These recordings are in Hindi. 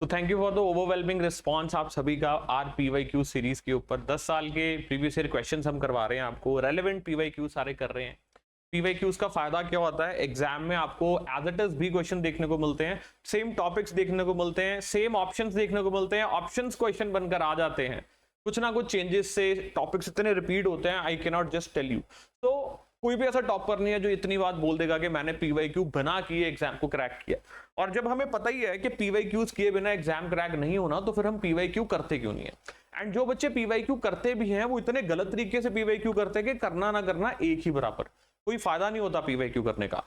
तो thank you for the overwhelming response आप सभी का आर पीवाईक्यू सीरीज के ऊपर 10 साल के प्रीवियस ईयर क्वेश्चंस हम करवा रहे हैं आपको, रेलेवेंट पीवाईक्यू सारे कर रहे हैं। पीवाईक्यूज का फायदा क्या होता है, एग्जाम में आपको एज इट इज भी क्वेश्चन देखने को मिलते हैं, सेम टॉपिक्स देखने को मिलते हैं, सेम ऑप्शंस देखने को मिलते हैं, ऑप्शंस क्वेश्चन बनकर आ जाते हैं, कुछ ना कुछ चेंजेस से टॉपिक्स इतने रिपीट होते हैं, I can not just tell you. तो कोई भी ऐसा टॉपर नहीं है जो इतनी बात बोल देगा कि मैंने पीवाईक्यू बना किए एग्जाम को क्रैक किया। और जब हमें पता ही है कि पीवाईक्यूज किए बिना एग्जाम क्रैक नहीं होना, तो फिर हम पीवाईक्यू करते क्यों नहीं है। एंड जो बच्चे पीवाईक्यू करते भी हैं वो इतने गलत तरीके से पीवाईक्यू करते हैं कि करना ना करना एक ही बराबर, कोई फायदा नहीं होता पीवाईक्यू करने का।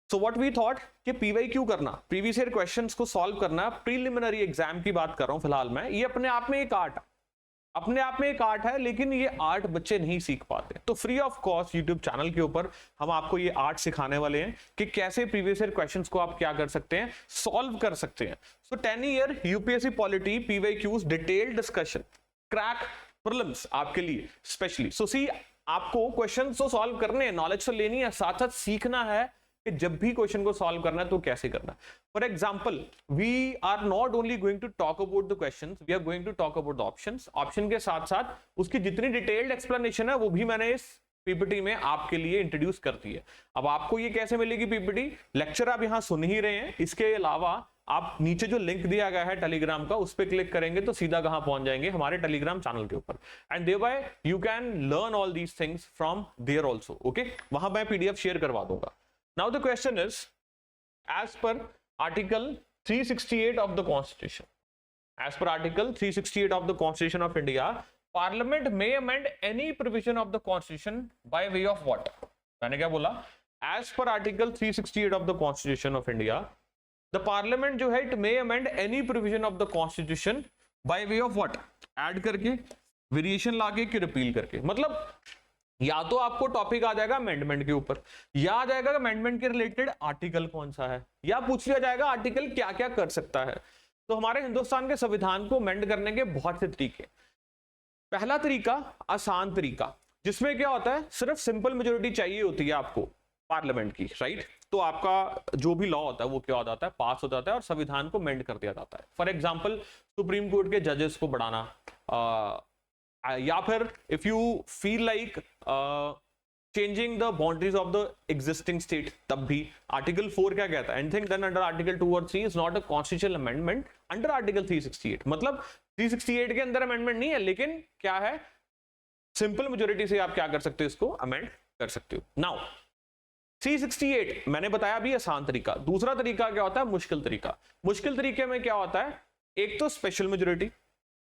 सो व्हाट वी थॉट कि पीवाईक्यू करना, प्रीवियस ईयर क्वेश्चंस को सॉल्व करना, प्रीलिमिनरी एग्जाम की बात कर रहा हूं फिलहाल मैं, ये अपने आप में एक आर्ट है, लेकिन ये आर्ट बच्चे नहीं सीख पाते। तो free of cost YouTube channel के ऊपर हम आपको ये आर्ट सिखाने वाले हैं कि कैसे प्रीवियस ईयर क्वेश्चंस को आप क्या कर सकते हैं, सॉल्व कर सकते हैं। सो 10 year UPSC polity PYQs detailed discussion crack prelims आपके लिए स्पेशली। सो सी, आपको क्वेश्चन तो सॉल्व करने हैं, नॉलेज तो लेनी है, साथ साथ सीखना है कि जब भी क्वेश्चन को सॉल्व करना है तो कैसे करना है। For example, we are not only going to talk about the questions, we are going to talk about the options. Option के साथ साथ उसकी जितनी डिटेल्ड एक्सप्लेनेशन है वो भी मैंने इस पीपीटी में आपके लिए इंट्रोड्यूस कर दी है। अब आपको ये कैसे मिलेगी पीपीटी, लेक्चर आप यहां सुन ही रहे हैं, इसके अलावा आप नीचे जो लिंक दिया गया है टेलीग्राम का, उस पर क्लिक करेंगे तो सीधा कहां पहुंच जाएंगे, हमारे टेलीग्राम चैनल के ऊपर। And thereby you can learn all these things from there also. Okay, वहां मैं पीडीएफ शेयर करवा दूंगा। Now the question is, as per article 368 of the constitution, as per article 368 of the constitution of India, parliament may amend any provision of the constitution by way of what. मैंने क्या बोला, as per article 368 of the constitution of India, the parliament जो है it may amend any provision of the constitution by way of what, add करके, वेरिएशन लाके कि रिपील करके। मतलब या तो आपको टॉपिक आ जाएगा अमेंडमेंट के ऊपर, या आ जाएगा अमेंडमेंट के रिलेटेड आर्टिकल कौन सा है, या पूछ लिया जाएगा आर्टिकल क्या क्या कर सकता है। तो हमारे हिंदुस्तान के संविधान को अमेंड करने के बहुत से तरीके। पहला तरीका आसान तरीका, जिसमें क्या होता है, सिर्फ सिंपल मेजोरिटी चाहिए होती है आपको पार्लियामेंट की, राइट। तो आपका जो भी लॉ होता है वो क्या हो जाता है, पास हो जाता है और संविधान को अमेंड कर दिया जाता है। फॉर एग्जांपल, सुप्रीम कोर्ट के जजेस को बढ़ाना, या फिर if you feel like changing the boundaries of the existing state, तब भी आर्टिकल 4 क्या कहता है, एनीथिंग डन अंडर आर्टिकल 2 और 3 is not a constitutional amendment under article 368। मतलब 368 के अंदर अमेंडमेंट नहीं है, लेकिन क्या है, सिंपल मेजोरिटी से आप क्या कर सकते हो, इसको अमेंड कर सकते हो। नाउ 368 मैंने बताया भी आसान तरीका। दूसरा तरीका क्या होता है, मुश्किल तरीका। मुश्किल तरीके में क्या होता है, एक तो स्पेशल मेजोरिटी,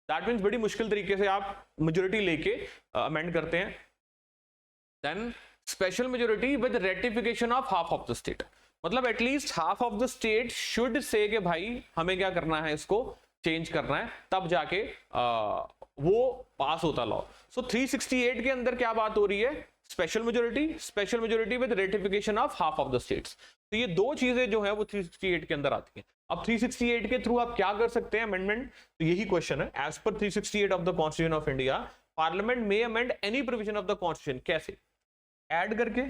दैट मींस बड़ी मुश्किल तरीके से आप मेजोरिटी लेके अमेंड करते हैं। Then special majority with ratification of half of the state, मतलब at least half of the state should say कि भाई हमें क्या करना है, इसको चेंज करना है, तब जाके वो पास होता लॉ। सो 368 के अंदर क्या बात हो रही है, special majority with ratification of half of the states. तो ये दो चीजें जो है वो 368 के अंदर आती हैं। अब 368 के थ्रू आप क्या कर सकते हैं अमेंडमेंट, तो यही क्वेश्चन है। As per 368 of the constitution of India, parliament may amend any provision of the constitution, कैसे, ऐड करके,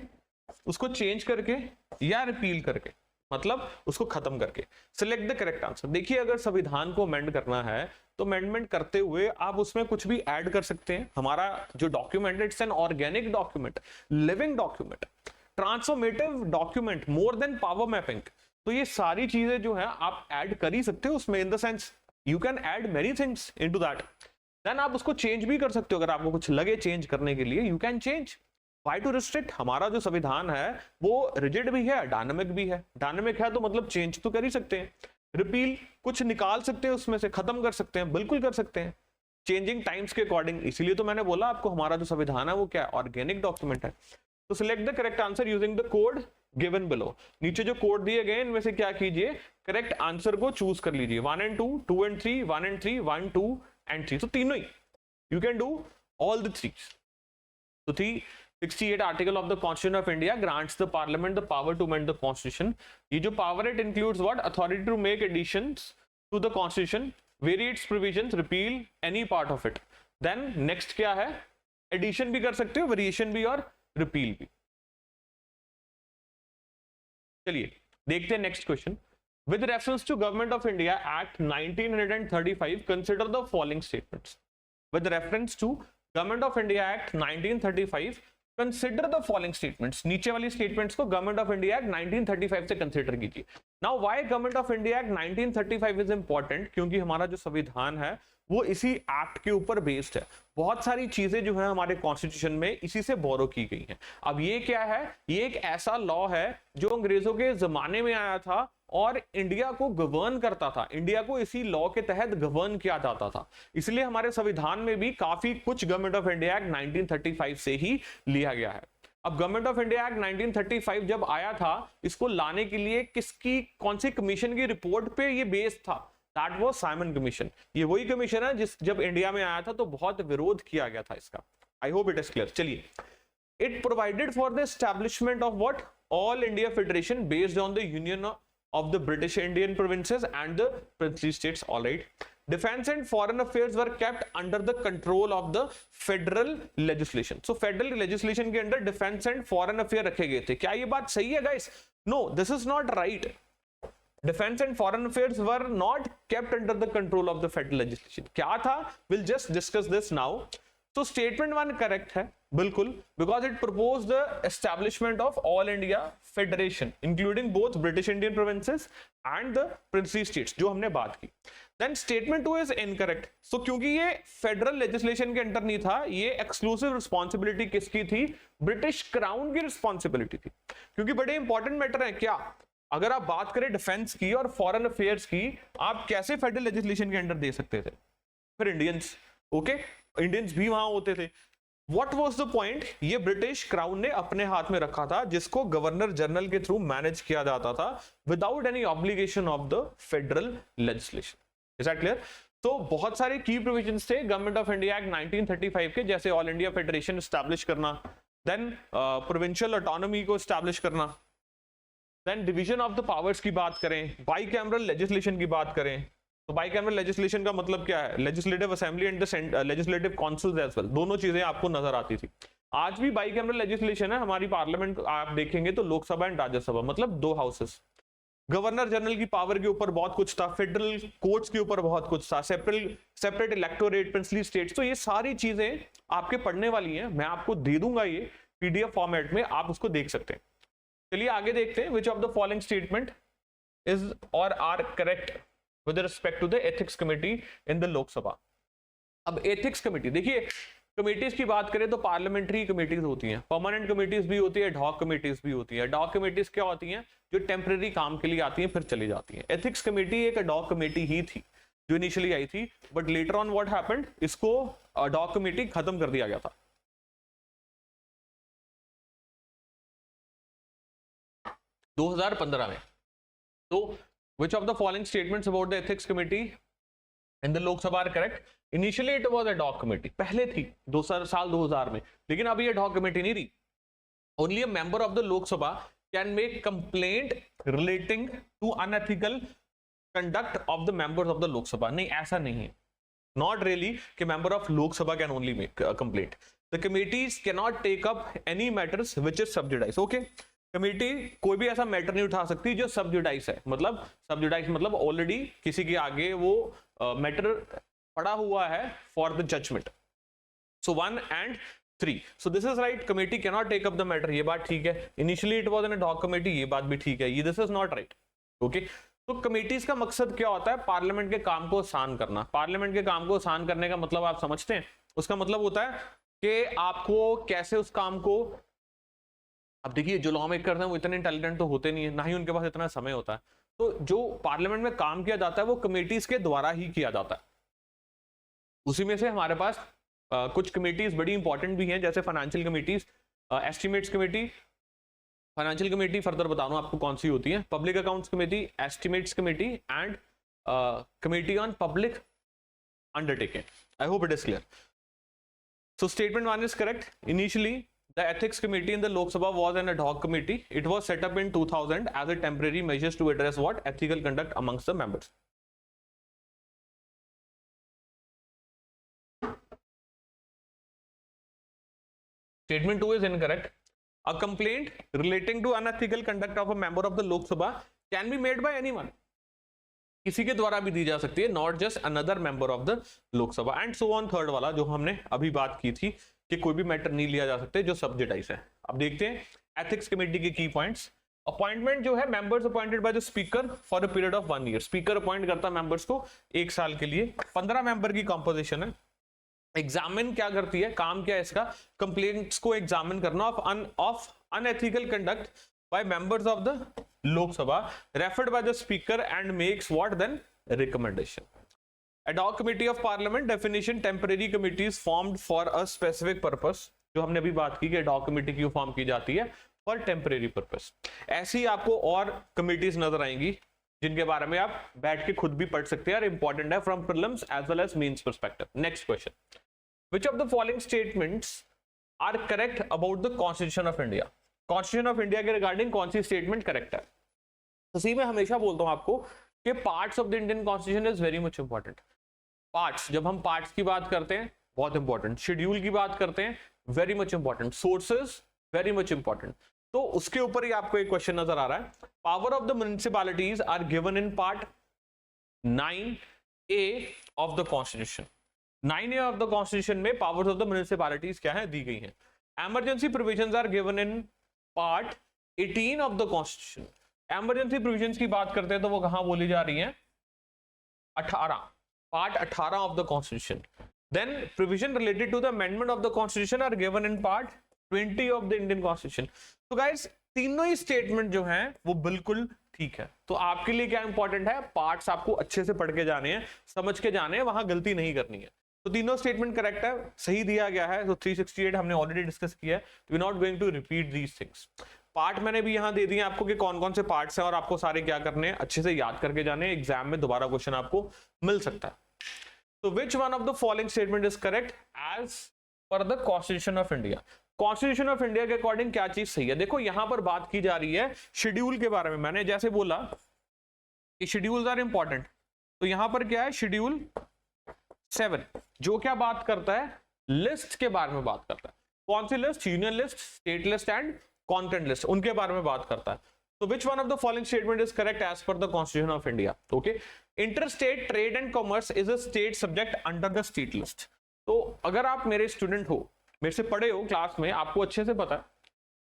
उसको चेंज करके, या रिपील करके, मतलब उसको खत्म करके। Select the correct answer. देखिए, अगर संविधान को अमेंड करना है तो अमेंडमेंट करते हुए आप उसमें कुछ भी ऐड कर सकते हैं। हमारा जो document, it's an organic document, living document, transformative document, more than power mapping. तो ये सारी चीजें जो है आप ऐड कर ही सकते हो उसमें, in the sense you can add many things into that. Then आप उसको चेंज भी कर सकते हो, अगर आपको कुछ लगे चेंज करने के लिए, you can change. Why to restrict, हमारा जो संविधान है वो रिजिड भी है, डायनामिक भी है। डायनामिक है तो मतलब चेंज तो कर ही सकते हैं। रिपील, कुछ निकाल सकते हैं उसमें से, खत्म कर सकते हैं, बिल्कुल कर सकते हैं, चेंजिंग टाइम्स के अकॉर्डिंग। इसीलिए तो मैंने बोला आपको हमारा जो संविधान है वो क्या है, ऑर्गेनिक डॉक्यूमेंट है। तो select the correct answer using the code given below. नीचे जो कोड दिए गए इनमें से क्या कीजिए, करेक्ट आंसर को चूज कर लीजिए। 1 and 2, 2 and 3, 1 and 3, 1, 2 and 3। तो तीनों ही, you can do all the three. तो 368 article of the constitution of India grants the parliament the power to amend the constitution. ये जो power it includes what, authority to make additions to the constitution, vary its provisions, repeal any part of it. Then next क्या है, एडिशन भी कर सकते हो, वेरिएशन भी और रिपील भी। चलिए देखते हैं next question. With reference to Government of India Act 1935, consider the following statements. With reference to Government of India Act 1935, consider the following statements. नीचे वाली statements को Government of India Act 1935 से consider कीजिए. Now why Government of India Act 1935 is important? क्योंकि हमारा जो संविधान है वो इसी एक्ट के ऊपर बेस्ड है. बहुत सारी चीजें जो है हमारे कॉन्स्टिट्यूशन में इसी से बोरो की गई हैं. अब ये क्या है? ये एक ऐसा लॉ है जो अंग्रेजों के जमाने में आया था और इंडिया को गवर्न करता था. इंडिया को इसी लॉ के तहत गवर्न किया जाता था. इसलिए हमारे संविधान में भी काफी कुछ गवर्नमेंट ऑफ इंडिया एक्ट 1935 से ही लिया गया है. अब गवर्नमेंट ऑफ इंडिया एक्ट 1935 जब आया था, इसको लाने के लिए कौन सी कमीशन की रिपोर्ट पे ये बेस्ड था? That was Simon commission. ये वही कमीशन है जब इंडिया में आया था तो बहुत विरोध किया गया था इसका. I hope it is clear. चलिए, it provided for the establishment of what? All India federation based on the union of the British Indian provinces and the princely states. Alright. Defence and foreign affairs were kept under the control of the federal legislation. So federal legislation के अंदर डिफेंस एंड फॉरेन अफेयर रखे गए थे. क्या ये बात सही है guys? No, this is not right. Defense and foreign affairs were not kept under the control of the federal legislation. क्या था? We'll just discuss this now. So statement 1 correct है बिल्कुल, because it proposed the establishment of all India Federation, including both British Indian provinces and the princely states, जो हमने बात की. Then statement 2 is incorrect. So क्योंकि ये federal legislation के अंदर नहीं था, ये exclusive responsibility किसकी थी? British Crown की responsibility थी. क्योंकि बड़े इंपॉर्टेंट मैटर है. क्या अगर आप बात करें डिफेंस की और फॉरेन अफेयर्स की, आप कैसे फेडरल लेजिस्लेशन के अंडर दे सकते थे? फिर इंडियंस, ओके, इंडियंस भी वहां होते थे. What was the point? ये ब्रिटिश क्राउन ने अपने हाथ में रखा था, जिसको गवर्नर जनरल के थ्रू मैनेज किया जाता था without any obligation of the federal legislation. Is that clear? तो बहुत सारे की प्रोविजंस थे गवर्नमेंट ऑफ इंडिया एक्ट 1935 के, जैसे ऑल इंडिया फेडरेशन एस्टैब्लिश करना, देन प्रोविंशियल ऑटोनॉमी को एस्टैब्लिश करना, then division of the powers की बात करें, बाइकैमरल लेजिस्लेशन की बात करें. तो बाइकैमरल लेजिस्लेशन का मतलब क्या है? Legislative assembly and the legislative councils as well. दोनों चीजें आपको नजर आती थी. आज भी बाइकैमरल लेजिस्लेशन है हमारी पार्लियामेंट. आप देखेंगे तो लोकसभा एंड राज्यसभा, मतलब 2 हाउसेस. गवर्नर जनरल की पावर के ऊपर बहुत कुछ था, फेडरल कोर्ट्स के ऊपर बहुत कुछ था, सेपरेट इलेक्टोरेट, प्रिंसली स्टेट्स. तो ये सारी चीजें आपके पढ़ने वाली हैं. मैं आपको दे दूंगा ये पीडीएफ फॉर्मेट में, आप उसको देख सकते हैं. चलिए आगे देखते हैं. Which of the following statement is और are correct with respect to the ethics committee in the Lok Sabha. अब एथिक्स कमेटी, देखिए कमेटीज की बात करें तो पार्लियामेंट्री कमेटीज होती हैं, परमानेंट कमेटीज भी होती है, एडहॉक कमेटीज भी होती है. एडहॉक कमेटीज क्या होती हैं? जो टेम्परेरी काम के लिए आती हैं फिर चली जाती हैं. एथिक्स कमेटी एक एडहॉक कमेटी ही थी जो इनिशियली आई थी, but later on what happened, इसको एडहॉक कमेटी खत्म कर दिया गया था. 2015 में. तो which of the following statements about the ethics committee in the Lok Sabha are correct? Initially it was ad hoc committee, पहले थी साल 2000 में, लेकिन अभी ad hoc committee नहीं रही. Only a member of the Lok Sabha can make complaint relating to unethical conduct of the members of the Lok Sabha. नहीं, ऐसा नहीं है. Not really कि member of Lok Sabha can only make a complaint. The committees cannot take up any matters which is subjudiced. Okay? Committee कोई भी ऐसा मैटर नहीं उठा सकती जो सबजुडाइज है. मतलब ऑलरेडी किसी के आगे वो मैटर पड़ा हुआ है for the judgment. So 1 and 3. So this is right. Committee can not take up the matter, ये बात ठीक है. Initially it was an ad hoc committee, ये बात भी ठीक है. ये this is not right. Okay. तो कमेटीज का मकसद क्या होता है? पार्लियामेंट के काम को आसान करना. पार्लियामेंट के काम को आसान करने का मतलब आप समझते हैं? उसका मतलब होता है कि आपको कैसे उस काम को, अब देखिए जो लॉ मेकर हैं वो इतने इंटेलिजेंट तो होते नहीं है, ना ही उनके पास इतना समय होता है. तो जो पार्लियामेंट में काम किया जाता है वो कमेटीज के द्वारा ही किया जाता है. उसी में से हमारे पास कुछ कमेटीज बड़ी इंपॉर्टेंट भी हैं, जैसे financial committees, estimates committee. Financial committee further बता दूं आपको कौन सी होती है. Public accounts committee, estimates committee and committee on public undertaking. I hope it is clear. So statement 1 is correct. Initially the ethics committee in the Lok Sabha was an ad hoc committee. It was set up in 2000 as a temporary measures to address what? Ethical conduct amongst the members. Statement 2 is incorrect. A complaint relating to unethical conduct of a member of the Lok Sabha can be made by anyone. किसी के द्वारा भी दी जा सकती है, not just another member of the Lok Sabha and so on. Third वाला जो हमने अभी बात की थी कि कोई भी मैटर नहीं लिया जा सकते जो सब्जेक्टाइज है। अब देखते हैं एथिक्स कमेटी के की पॉइंट्स। अपॉइंटमेंट जो है, members appointed by the speaker for a period of 1 year. Speaker appoint करता है मेंबर्स को 1 साल के लिए। 15 मेंबर की कंपोजिशन है। एग्जामिन क्या करती है, काम क्या है इसका, कंप्लेंट्स को एग्जामिन करना of unethical conduct by members of the Lok Sabha referred by the speaker and makes what then recommendation. Ad hoc committee of parliament definition, temporary committees formed for a specific purpose. जो हमने अभी बात की कि एडॉक कमिटी क्यों फॉर्म की जाती है, फॉर टेम्परेरी पर्पस। ऐसी आपको और कमिटीज नजर आएंगी जिनके बारे में आप बैठ के खुद भी पढ़ सकते हैं और इंपॉर्टेंट है from prelims as well as mains perspective. Next question, which of the following statements are correct about the constitution of India. Constitution of India के रिगार्डिंग कौन सी स्टेटमेंट करेक्ट है। तो मैं हमेशा बोलता हूं आपको कि parts of the Indian constitution is very much important. Parts, जब हम पार्ट्स की बात करते हैं बहुत इंपॉर्टेंट, शेड्यूल की बात करते हैं very much important, sources very much important. तो उसके ऊपर ही आपको एक क्वेश्चन नजर आ रहा है, power of the municipalities are given in part 9A of the constitution. 9A of the constitution में पावर्स ऑफ द म्युनिसिपैलिटीज क्या है, दी गई हैं। Emergency provisions are given in part 18 of the constitution. Emergency provisions की बात करते हैं तो वो कहां बोली जा रही है, 18, part 18 of the constitution. Then provision related to the amendment of the constitution are given in part 20 of the Indian constitution. तो गाइस तीनों ही स्टेटमेंट जो हैं वो बिल्कुल ठीक है। तो आपके लिए क्या इंपॉर्टेंट है, पार्ट्स आपको अच्छे से पढ़ के जाने हैं, समझ के जाने हैं, वहां गलती नहीं करनी है। तो तीनों स्टेटमेंट करेक्ट है, सही दिया गया है। तो 368 हमने ऑलरेडी डिस्कस किया है, we not going to repeat these things. Part मैंने भी यहां दे दिए आपको कि कौन कौन से पार्ट्स हैं और आपको सारे क्या करने हैं, अच्छे से याद करके जाने, एग्जाम में दोबारा क्वेश्चन आपको मिल सकता है। तो which one of the following statement is correct as per the constitution of India. Constitution of India के अकॉर्डिंग क्या चीज सही है। देखो यहां पर बात की जा रही है शेड्यूल के बारे में। मैंने जैसे बोला कि शेड्यूल्स आर इंपॉर्टेंट, तो यहां पर क्या है, शेड्यूल 7 जो क्या बात करता है, लिस्ट के बारे में बात करता है। कौन सी list, union list, state list and concurrent list, उनके बारे में बात करता है। तो which one of the following statement is correct as per the constitution of India. Okay, interstate trade and commerce is a state subject under the state list. तो अगर आप मेरे स्टूडेंट हो, मेरे से पढ़े हो क्लास में, आपको अच्छे से पता है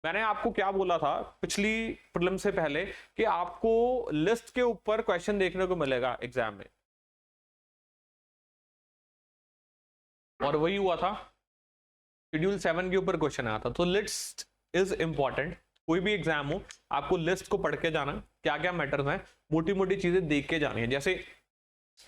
मैंने आपको क्या बोला था पिछली प्रीलिम से पहले कि आपको लिस्ट के ऊपर क्वेश्चन देखने को मिलेगा एग्जाम में, और वही हुआ था। शेड्यूल 7 के ऊपर क्वेश्चन आया था। तो लिस्ट इज इंपॉर्टेंट, कोई भी एग्जाम हो आपको लिस्ट को पढ़ के जाना, क्या क्या मैटर्स हैं, मोटी मोटी चीजें देख के जानी है। जैसे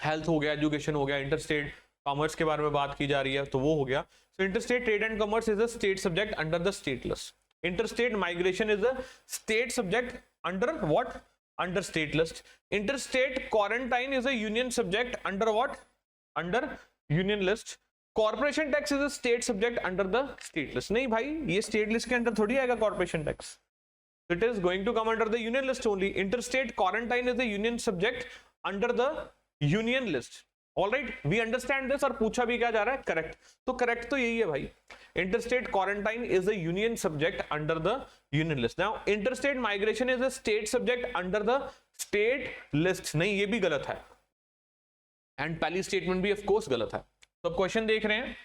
हेल्थ हो गया, एजुकेशन हो गया, इंटरस्टेट कॉमर्स के बारे में बात की जा रही है तो वो हो गया। So interstate trade and commerce is a state subject under the state list. Interstate migration is a state subject under what, under state list. Interstate quarantine is a union subject under what, under union list. Corporation tax is a state subject under the state list. नहीं भाई, ये स्टेट लिस्ट के अंदर थोड़ी आएगा corporation tax, it is going to come under the union list only. Interstate quarantine is a union subject under the union list. Alright, we understand this. और पूछा भी क्या जा रहा है, करेक्ट। तो करेक्ट तो यही है भाई, interstate quarantine is a union subject under the union list. Now interstate migration is a state subject under the state list. नहीं, ये भी गलत है, एंड पहली स्टेटमेंट भी ऑफ कोर्स गलत है। तो क्वेश्चन देख रहे हैं,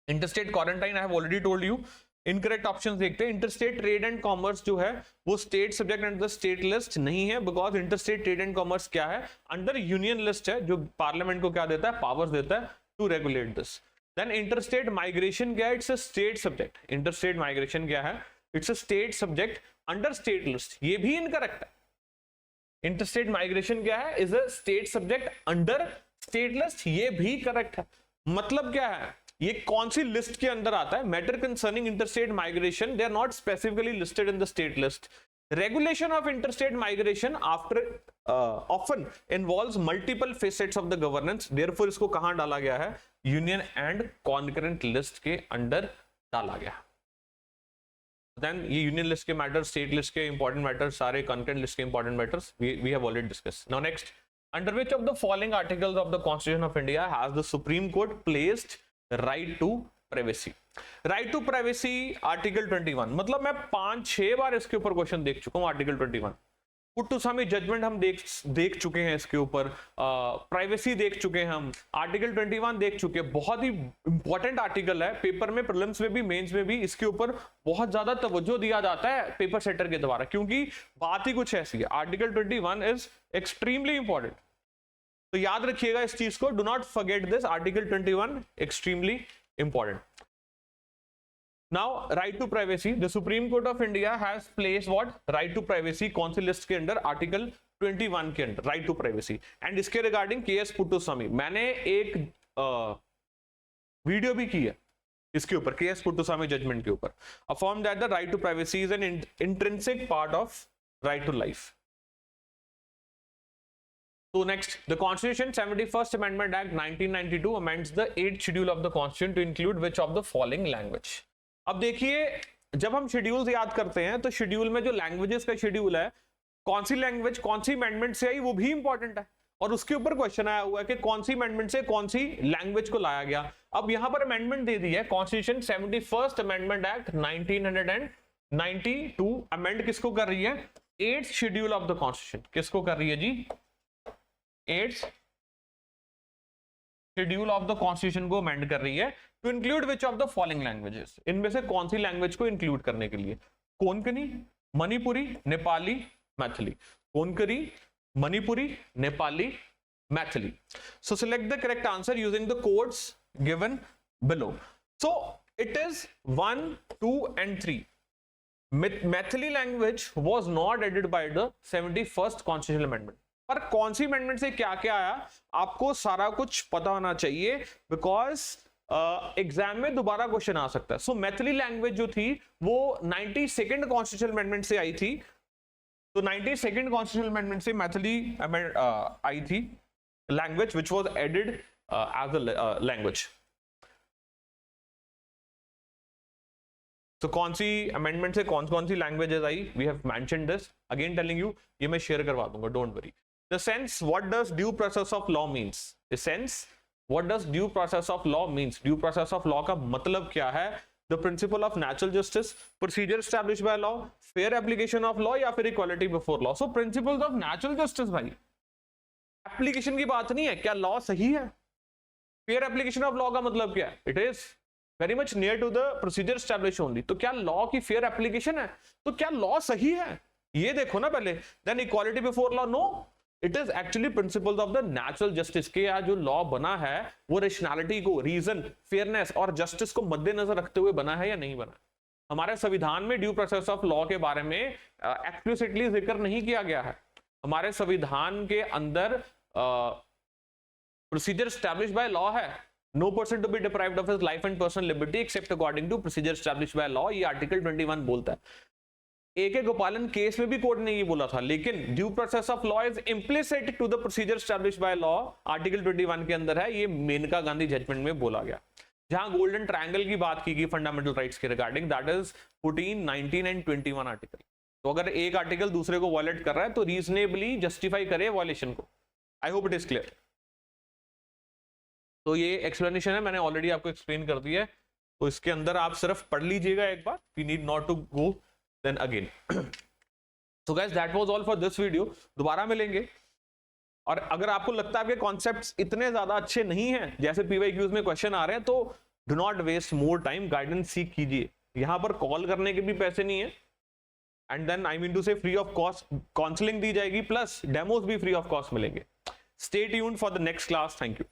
interstate quarantine I have already told you. Incorrect options देखते हैं। इंटरस्टेट ट्रेड एंड कॉमर्स जो है वो state subject under the state list नहीं है, because interstate trade and commerce क्या है, अंडर यूनियन लिस्ट है, जो पार्लियामेंट को क्या देता है, पावर्स देता है to regulate this. Then interstate migration क्या है, it's a state subject. Interstate migration क्या है, it's a state subject under state list, ये भी इनकरेक्ट है। इंटरस्टेट माइग्रेशन क्या है, is a state subject under state list, ये भी करेक्ट है। मतलब क्या है, ये कौन सी लिस्ट के अंदर आता है, matter concerning interstate migration they are not specifically listed in the state list. Regulation of interstate migration after often involves multiple facets of the governance, therefore इसको कहां डाला गया है, यूनियन एंड कॉन्करेंट लिस्ट के अंडर डाला गया। देन ये यूनियन लिस्ट के मैटर्स, स्टेट लिस्ट के इंपॉर्टेंट मैटर्स, सारे कॉन्करेंट लिस्ट के important matters we have already discussed. Now next, under which of the following articles of the constitution of India has the supreme court placed right to privacy. Right to privacy article 21, मतलब मैं 5-6 बार इसके ऊपर क्वेश्चन देख चुका हूं आर्टिकल 21। पुट्टुसामी जजमेंट हम देख चुके हैं, इसके ऊपर प्राइवेसी देख चुके हैं, हम आर्टिकल 21 देख चुके हैं। बहुत ही इंपॉर्टेंट आर्टिकल है, पेपर में, प्रीलिम्स में भी, मेंस में भी इसके ऊपर बहुत ज्यादा तवज्जो दिया जाता है पेपर सेटर के द्वारा, क्योंकि बात ही कुछ ऐसी है। आर्टिकल 21 इज एक्सट्रीमली इंपॉर्टेंट, तो याद रखिएगा इस चीज को, do not forget this, article 21 extremely important. Now, right to privacy. The Supreme Court of India has placed what? Right to privacy कौन सी लिस्ट के अंदर? आर्टिकल 21 के अंदर, right to privacy. And इसके रिगार्डिंग केएस पुट्टुस्वामी, मैंने एक वीडियो भी की है इसके ऊपर, केएस पुट्टुस्वामी जजमेंट के ऊपर। Affirm that the right to privacy is an intrinsic part of right to life. So next, the Constitution 71st Amendment Act 1992 amends the 8th schedule of the Constitution to include which of the following language? अब देखिए, जब हम शेड्यूल्स याद करते हैं तो शेड्यूल में जो लैंग्वेजेस का शेड्यूल है, कौन सी लैंग्वेज कौन सी अमेंडमेंट से आई वो भी इंपॉर्टेंट है, और उसके ऊपर क्वेश्चन आया हुआ है कि कौन सी अमेंडमेंट से कौन सी लैंग्वेज को लाया गया। अब यहां पर अमेंडमेंट दे दी है, constitution 71st amendment act 1992 amend किसको कर रही है? 8th schedule of the constitution. किसको कर रही है जी? 8th schedule of the constitution को अमेंड कर रही है, to include which of the following languages, इनमें से कौन सी लैंग्वेज को इंक्लूड करने के लिए? Konkani, Manipuri, Nepali, Maithili. Konkani, Manipuri, Nepali, Maithili. So select the correct answer using the codes given below. So it is 1, 2 and 3. Maithili language was not added by the 71st constitutional amendment. पर कौन सी अमेंडमेंट से क्या क्या आया, आपको सारा कुछ पता होना चाहिए, बिकॉज एग्जाम में दोबारा क्वेश्चन आ सकता है। सो मैथिली लैंग्वेज जो थी वो 92nd कॉन्स्टिट्यूशनल अमेंडमेंट से आई थी, तो 92nd कॉन्स्टिट्यूशनल अमेंडमेंट से मैथिली आई थी language which was added as a language. तो कौन सी अमेंडमेंट से कौन सी लैंग्वेजेस आई, we have mentioned this, again telling you, ये मैं शेयर करवा दूंगा, don't worry. The sense, what does due process of law means? The sense, what does due process of law means? Due process of law का मतलब क्या है? The principle of natural justice, procedure established by law, fair application of law, या फिर equality before law. So principles of natural justice भाई, एप्लीकेशन की बात नहीं है, क्या लॉ सही है? फेयर एप्लीकेशन ऑफ लॉ का मतलब क्या है? It is very much near to the procedure establish only. तो क्या लॉ की फेयर एप्लीकेशन है? तो क्या लॉ सही है, ये देखो ना पहले। Then equality before law, no, it is actually principles of the natural justice के या जो लॉ बना है वो रेशनैलिटी को, रीजन, फेयरनेस और जस्टिस को मद्देनजर रखते हुए बना है या नहीं बना। हमारे संविधान में ड्यू प्रोसेस ऑफ लॉ के बारे में एक्सप्लिसिटली जिक्र नहीं किया गया है। हमारे संविधान के अंदर प्रोसीजर एस्टैब्लिश्ड बाय लॉ है, no person to be deprived of his life and personal liberty except according to procedure established by law, ये आर्टिकल 21 बोलता है। AK गोपालन केस में भी कोर्ट ने ये बोला था, लेकिन due process of law is implicit to the procedure established by law, article 21 के अंदर है, ये मेनका गांधी जजमेंट में बोला गया। जहां गोल्डन ट्रायंगल की बात की गई फंडामेंटल राइट्स के regarding, that is 14, 19 and 21 article. तो अगर एक आर्टिकल दूसरे को वायलेट कर रहा है तो रीजनेबली जस्टिफाई करे वायलेशन को। आई होप इट इज क्लियर। तो ये एक्सप्लेनेशन है, मैंने ऑलरेडी आपको एक्सप्लेन कर दिया है, तो इसके अंदर आप सिर्फ पढ़ लीजिएगा एक बार, we need not to go then again. So guys, that was all for this video. दोबारा मिलेंगे, और अगर आपको लगता है आपके कॉन्सेप्ट्स इतने ज्यादा अच्छे नहीं हैं जैसे PYQs में क्वेश्चन आ रहे हैं, तो do not waste more time, guidance सीख कीजिए। यहां पर कॉल करने के भी पैसे नहीं है, and then I mean to say free of cost counselling दी जाएगी, प्लस डेमोज भी फ्री ऑफ कॉस्ट मिलेंगे। Stay tuned for the next class. Thank you.